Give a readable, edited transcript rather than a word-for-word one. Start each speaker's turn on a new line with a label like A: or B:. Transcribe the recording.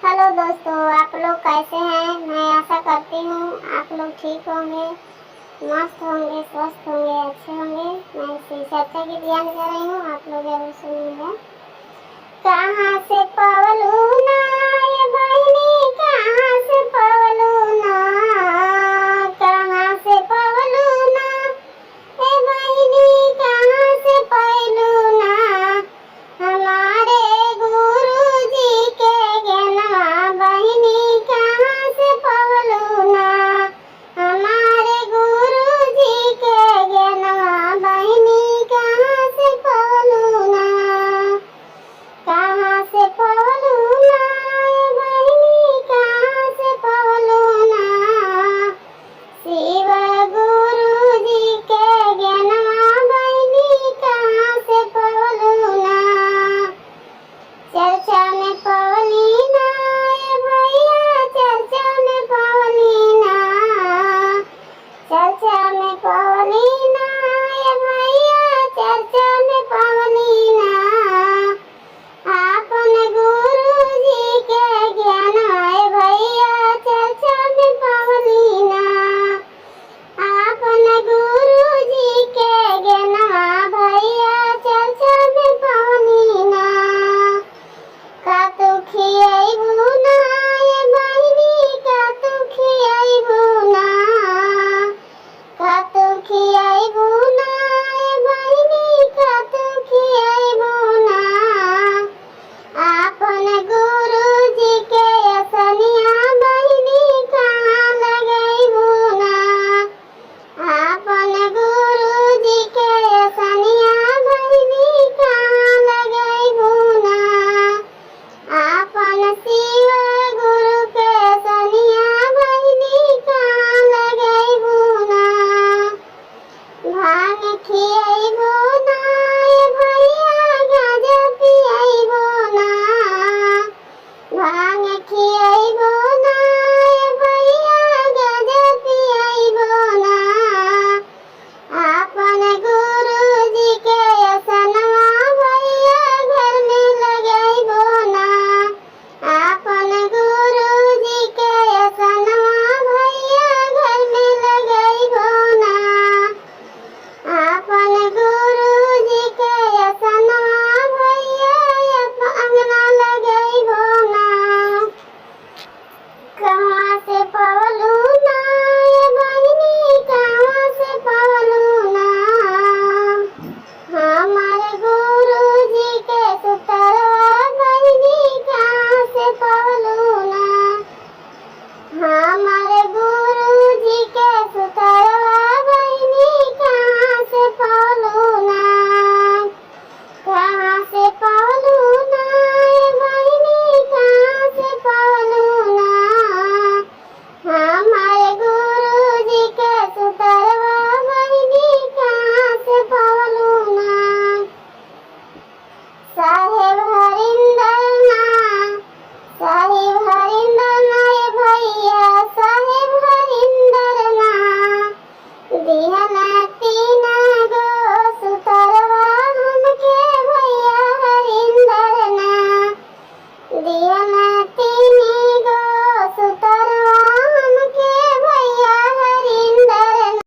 A: Hello दोस्तों, आप लोग कैसे हैं? मैं आशा करती हूँ आप लोग ठीक होंगे, मस्त होंगे, स्वस्थ होंगे, अच्छे होंगे। मैं इसी चर्चा की तैयारी कर रही हूँ, आप लोग जरूर सुनिएगा। कहाँ से पवलू ना ये बहिनी, कहाँ से पवलू ना, कहाँ से पवलू ना ए बहिनी, कहाँ से पवलू ना, हमारे गुरुजी के ज्ञानवा बहिनी, कहाँ से पवलू ना, हमारे गुरुजी के ज्ञानवा बहिनी, कहाँ से पवलू ना, कहाँ से पवलू ना ए बहिनी, कहाँ से पवलू ना, शिव गुरुजी के ज्ञानवा बहिनी, कहाँ से पवलू ना, चर्चा में पवली ना ए भैया, चर्चा में पवली ना, चर्चा में पवली ना ए भैया, चर्चा में पवली ना, आपन गुरुजी के ज्ञान ए भैया, चर्चा में पवली ना, आपन गुरुजी के ज्ञानवा भैया, चर्चा में पवली ना, का तू खियाइबू ना ए बहिनी, का तू खियाइबू ना, का तू खियाइबू ना ए बहिनी, का तू खियाइबू ना, आपन गुरुजी के असनिया बहिनी, कहाँ लगाइबू ना, आपन गुरुजी के असनिया बहिनी, कहाँ लगाइबू ना, आपन शिव